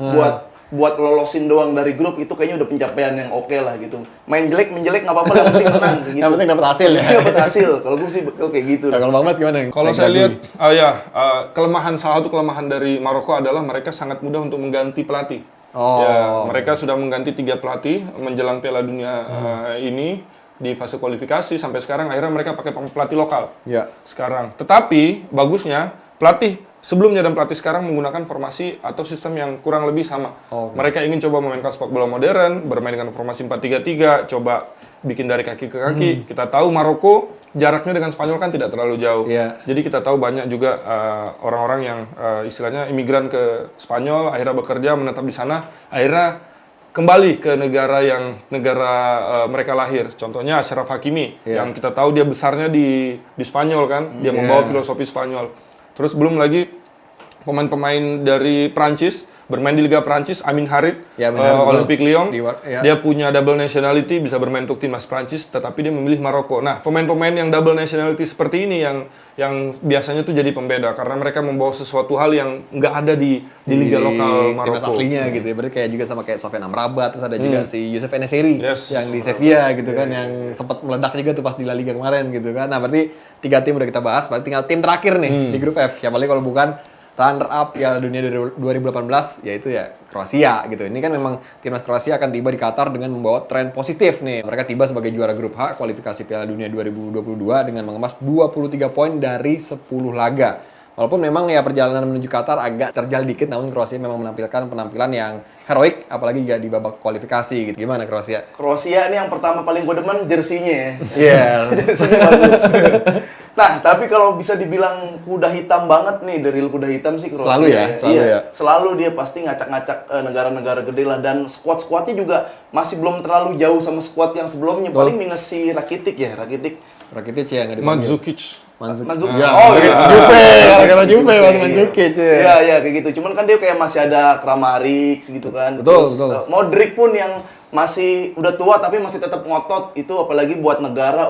buat lolosin doang dari grup itu kayaknya udah pencapaian yang oke lah gitu. Main jelek menjelek nggak apa-apa, yang penting menang gitu. Yang penting dapat hasil ya. Dapat hasil. Kalau gue sih kayak gitu. Nah, kalau Bang Mat gimana? Kalau saya lihat, salah satu kelemahan dari Maroko adalah mereka sangat mudah untuk mengganti pelatih. Oh. Ya, mereka sudah mengganti 3 pelatih menjelang Piala Dunia ini di fase kualifikasi sampai sekarang akhirnya mereka pakai pelatih lokal. Ya. Sekarang, tetapi bagusnya pelatih sebelumnya dan pelatih sekarang menggunakan formasi atau sistem yang kurang lebih sama. Oke. Mereka ingin coba memainkan sepak bola modern, bermain dengan formasi 4-3-3, coba bikin dari kaki ke kaki. Kita tahu Maroko jaraknya dengan Spanyol kan tidak terlalu jauh. Iya. Jadi kita tahu banyak juga orang-orang yang istilahnya imigran ke Spanyol, akhirnya bekerja, menetap di sana, akhirnya kembali ke negara mereka lahir. Contohnya Achraf Hakimi, yang kita tahu dia besarnya di Spanyol kan, dia membawa filosofi Spanyol. Terus belum lagi pemain-pemain dari Prancis, bermain di Liga Prancis, Amin Harit, Ya, benar, Olympique Lyon, ya. dia punya double nationality, bisa bermain untuk timnas Prancis, tetapi dia memilih Maroko. Nah, pemain-pemain yang double nationality seperti ini yang biasanya tuh jadi pembeda, karena mereka membawa sesuatu hal yang nggak ada di liga lokal timnas Maroko. aslinya gitu ya. Berarti kayak juga sama kayak Sofyan Amrabat, terus ada juga si Youssef Enesiri Yes. yang di Sevilla gitu kan, yang sempat meledak juga tuh pas di La Liga kemarin gitu kan. Nah, berarti 3 tim udah kita bahas, berarti tinggal tim terakhir nih di grup F. Siapa lagi kalau bukan runner up Piala Dunia 2018 yaitu ya Kroasia gitu. Ini kan memang timnas Kroasia akan tiba di Qatar dengan membawa tren positif nih. Mereka tiba sebagai juara grup H kualifikasi Piala Dunia 2022 dengan mengemas 23 poin dari 10 laga. Walaupun memang ya perjalanan menuju Qatar agak terjal dikit, namun Kroasia memang menampilkan penampilan yang heroik, apalagi juga di babak kualifikasi gitu. Gimana Kroasia? Kroasia ini yang pertama paling gue demen jersinya ya. Iya. Jersinya bagus. Nah, tapi kalau bisa dibilang kuda hitam banget nih, dari kuda hitam sih Kroasia. Selalu ya, selalu iya, ya. Selalu dia pasti ngacak-ngacak negara-negara gede lah, dan squad-squadnya juga masih belum terlalu jauh sama squad yang sebelumnya. Paling minus si Rakitic ya, Rakitic. Rakitic ya nggak dipanggil. Mandzukic. Mandzukic. Ya, Oh iya. Juve, gara-gara Juve Bang Mandzukic ya. Iya, iya kayak gitu. Cuman kan dia kayak masih ada Kramaric gitu kan. Betul, Terus, betul. Modric pun yang masih udah tua tapi masih tetap ngotot, itu apalagi buat negara,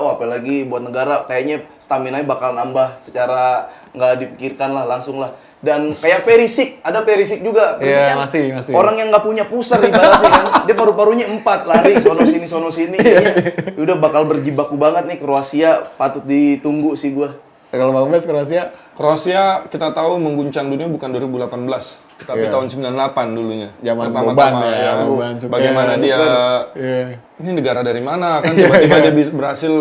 kayaknya stamina-nya bakal nambah secara nggak dipikirkan lah, langsung lah. Dan kayak Perisic, ada Perisic juga. Perisic Iya, kan masih. orang yang nggak punya pusar ibaratnya kan. Dia paru-parunya 4, lari sono sini. Kayaknya udah bakal berjibaku banget nih Kroasia, patut ditunggu sih gua. Kalau Bang Bes Kroasia Kroasia kita tahu mengguncang dunia bukan 2018, tapi tahun 98 dulunya. Zaman Boban ya, ya, Boban Suker. bagaimana dia Iya. ini negara dari mana kan tiba-tiba dia berhasil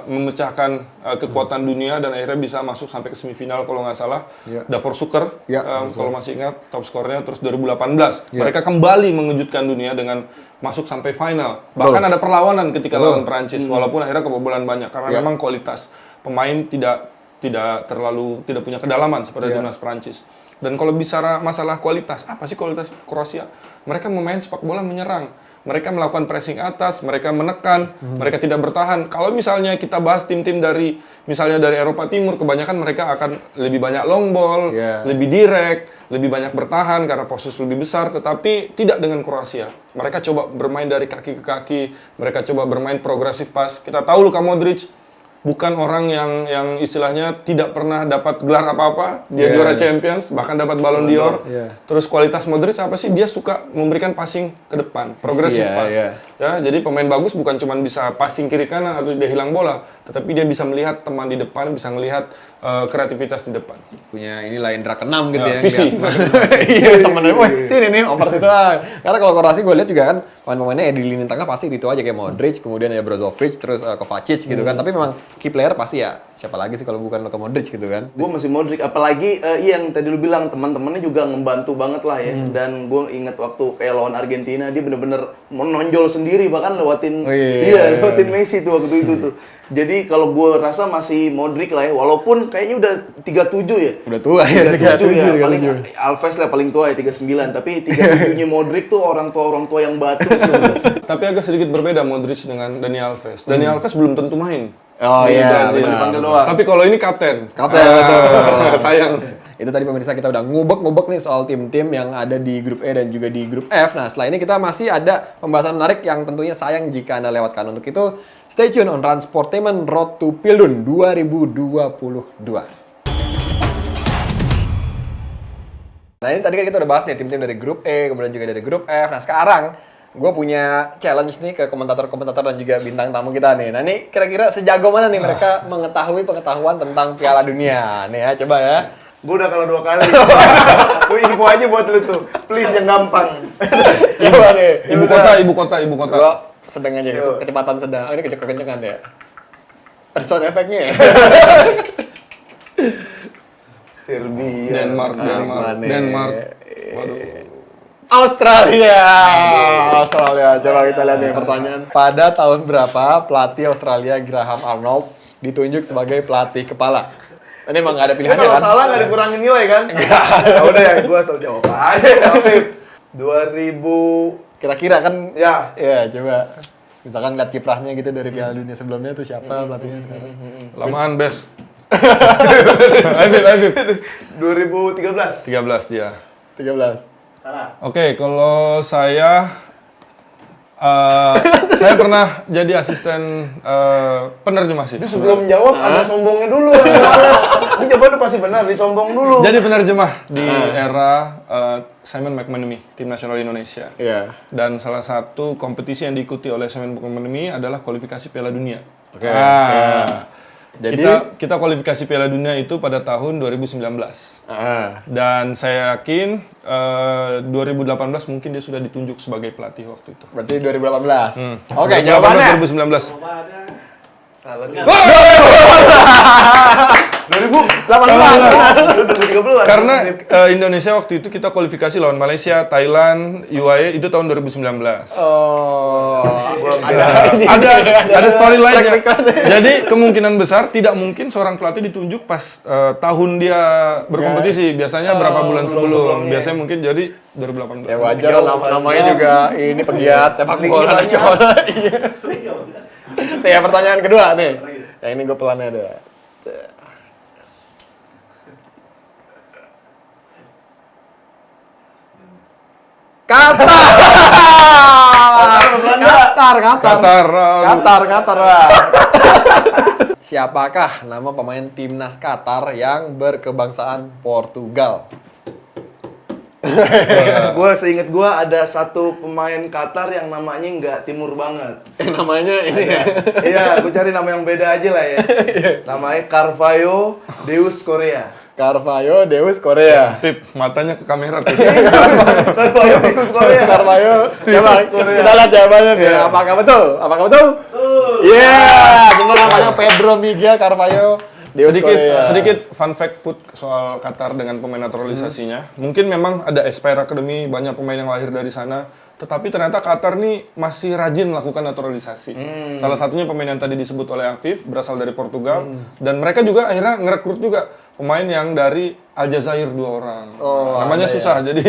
memecahkan kekuatan dunia dan akhirnya bisa masuk sampai ke semifinal kalau nggak salah. Davor Suker kalau masih ingat top skornya, terus 2018 mereka kembali mengejutkan dunia dengan masuk sampai final. Bahkan ada perlawanan ketika lawan Prancis walaupun akhirnya kebobolan banyak karena memang kualitas pemain tidak punya kedalaman seperti timnas Prancis. Dan kalau bicara masalah kualitas, apa sih kualitas Kroasia? Mereka memain sepak bola menyerang. mereka melakukan pressing atas, mereka menekan, mereka tidak bertahan. Kalau misalnya kita bahas tim-tim dari misalnya dari Eropa Timur, kebanyakan mereka akan lebih banyak long ball, lebih direct, lebih banyak bertahan karena posisi lebih besar, tetapi tidak dengan Kroasia. Mereka coba bermain dari kaki ke kaki, mereka coba bermain progresif pass. Kita tahu Luka Modric bukan orang yang istilahnya tidak pernah dapat gelar apa-apa. Dia juara Champions, bahkan dapat Ballon d'Or. Terus kualitas Modric apa sih? Dia suka memberikan passing ke depan, progresif pass. Ya, jadi pemain bagus bukan cuma bisa passing kiri kanan atau dia hilang bola, tetapi dia bisa melihat teman di depan, bisa melihat kreativitas di depan. Punya inilah indra keenam gitu ya. Visi. Iya, temennya, wah sini nih, oper situ. Karena kalau Kroasia gue lihat juga kan, pemain-pemainnya di lini tengah pasti itu aja kayak Modric, kemudian ya Brozovic, terus Kovacic gitu kan. Tapi memang key player pasti ya, siapa lagi sih kalau bukan Luka Modric gitu kan. Gue masih Modric, apalagi yang tadi lu bilang, teman-temannya juga ngebantu banget lah ya. Dan gue inget waktu kayak lawan Argentina, dia bener-bener menonjol sendiri, bahkan lewatin lewatin Messi tuh waktu itu tuh. Jadi kalau gue rasa masih Modric lah ya, walaupun kayaknya udah 37 ya. Udah tua ya, 37 ya, paling Alves lah paling tua ya 39, tapi 37-nya Modric tuh orang tua yang batu sih. Tapi agak sedikit berbeda Modric dengan Dani Alves. Dani Alves belum tentu main. Oh Di iya, Brazil. benar. doang. Tapi kalau ini kapten. Betul. Sayang. Itu tadi pemirsa kita udah ngubek-ngubek nih soal tim-tim yang ada di grup E dan juga di grup F. Nah, setelah ini kita masih ada pembahasan menarik yang tentunya sayang jika Anda lewatkan. Untuk itu, stay tune on Transportainment Road to Pildun 2022. Nah, ini tadi kan kita udah bahas nih tim-tim dari grup E, kemudian juga dari grup F. Nah, sekarang gue punya challenge nih ke komentator-komentator dan juga bintang tamu kita nih. Nah, ini kira-kira sejago mana nih mereka mengetahui pengetahuan tentang Piala Dunia? Nih ya, coba ya. Gue udah kalah 2 kali. Gue info aja buat lu tuh. Please yang gampang. Coba nih. Ibu kota. Gua sedang aja, kecepatan sedang. Oh, ini kekencengan ya. Ada sound efeknya ya. Serbia. Denmark. Waduh. Australia. Coba kita lihat nih pertanyaan. Pada tahun berapa pelatih Australia Graham Arnold ditunjuk sebagai pelatih kepala? Ini emang gak ada pilihannya Kalau kan? salah nggak dikurangin nilai kan? Ya udah ya, gue asal jawab aja. 2000. Kira-kira kan? Ya. Ya, coba. Misalkan lihat kiprahnya gitu dari Piala Dunia sebelumnya tuh siapa pelatihnya sekarang? Lamaan best. Aibib. 2013. 13 dia. 13. Salah. Oke, kalau saya pernah jadi asisten penerjemah sih. Sebelum jawab ada sombongnya dulu. Males. Ini jawabannya pasti benar, disombong dulu. Jadi penerjemah di era Simon McManamy, tim nasional Indonesia. Iya. Dan salah satu kompetisi yang diikuti oleh Simon McManamy adalah kualifikasi Piala Dunia. Oke. Iya. Jadi kita kualifikasi Piala Dunia itu pada tahun 2019. Dan saya yakin 2018 mungkin dia sudah ditunjuk sebagai pelatih waktu itu. berarti 2018. Oke, jawabannya 2019. Salah nih. 2018. 2013. Karena Indonesia waktu itu kita kualifikasi lawan Malaysia, Thailand, UAE itu tahun 2019. Oh. Ada storyline-nya. Jadi kemungkinan besar tidak mungkin seorang pelatih ditunjuk pas tahun dia berkompetisi. Biasanya berapa bulan sebelum. Biasanya mungkin jadi 2018. Ya wajar namanya juga ini pegiat sepak bola nasional. Nih ya, pertanyaan kedua nih. Yang ini gue pelannya ada. Qatar lah. Siapakah nama pemain timnas Qatar yang berkebangsaan Portugal? Gue seinget gue ada satu pemain Qatar yang namanya nggak timur banget. Namanya ini ya. Iya, gue cari nama yang beda aja lah ya. Namanya Carvalho Deus Korea. Carvalho Deus Korea. Pip, matanya ke kamera. Carvalho Deus Korea. Carvalho Deus Korea. Kita lihat jawabannya nih. Apakah betul? Iya, benar namanya Pedro Miguel Carvalho. Sedikit fun fact put soal Qatar dengan pemain naturalisasinya. Mungkin memang ada Aspire Academy, banyak pemain yang lahir dari sana. Tetapi ternyata Qatar nih masih rajin melakukan naturalisasi. Salah satunya pemain yang tadi disebut oleh Afif, berasal dari Portugal. Dan mereka juga akhirnya ngerekrut juga pemain yang dari Aljazair 2 orang. Oh, Namanya ada susah, jadi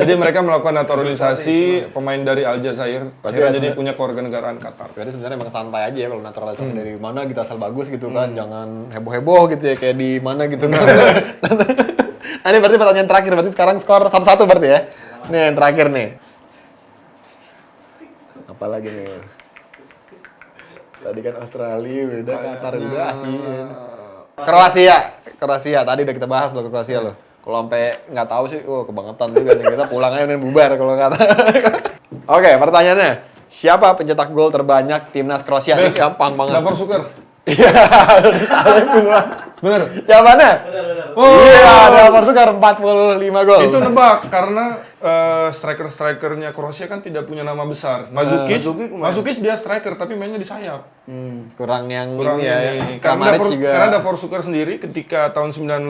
jadi mereka melakukan naturalisasi pemain dari Aljazair, akhirnya jadi punya kewarganegaraan Qatar. Berarti sebenarnya emang santai aja ya kalau naturalisasi dari mana gitu asal bagus gitu kan, jangan heboh-heboh gitu ya kayak di mana gitu kan. Nah, ini berarti pertanyaan terakhir, berarti sekarang skor 1-1 berarti ya. Nih yang terakhir nih. Apalagi nih? Tadi kan Australia, udah Qatar, udah Asia. Kroasia. Tadi udah kita bahas loh Kroasia loh. Kalau sampai nggak tahu sih, kebangetan juga nih. Kita pulang aja dan bubar kalau kata. Oke, pertanyaannya. Siapa pencetak gol terbanyak timnas Kroasia? Ini gampang banget. Davor Šuker. Iya, salah duluan. Bener. Jawabannya? Benar. Iya, Davor Šuker 45 gol. Itu nebak karena striker-strikernya Kroasia kan tidak punya nama besar. Mazukic dia striker tapi mainnya di sayap. Kurang yang Kurang ini ya. ini. Kramaric juga. Karena Davor Šuker sendiri ketika tahun 98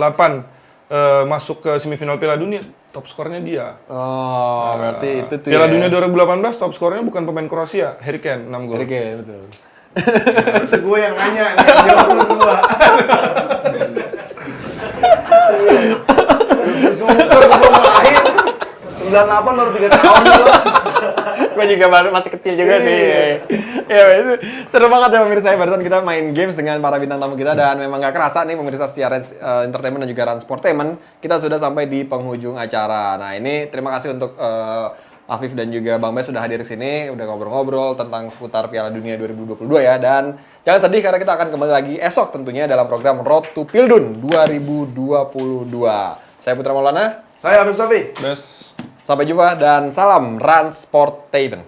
masuk ke semifinal Piala Dunia, top skornya dia. Oh, berarti itu tuh. Piala Dunia 2018 top skornya bukan pemain Kroasia, Harry Kane 6 gol. Oke, betul. Harusnya gue yang nanya nih, yang jawab lu gua. Syukur gue lahir 98 baru 3 tahun dulu. Gue juga baru masih kecil juga sih. Ya, itu seru banget ya pemirsa. Barusan kita main games dengan para bintang tamu kita dan memang gak kerasa nih pemirsa setia Entertainment dan juga Rans Sportainment. Kita sudah sampai di penghujung acara. Nah, ini terima kasih untuk Afif dan juga Bang Bes sudah hadir ke sini, udah ngobrol-ngobrol tentang seputar Piala Dunia 2022 ya. Dan jangan sedih karena kita akan kembali lagi esok tentunya dalam program Road to Pildun 2022. Saya Putra Maulana. Saya Habib Safi. Best. Sampai jumpa dan salam Rans Sportainment.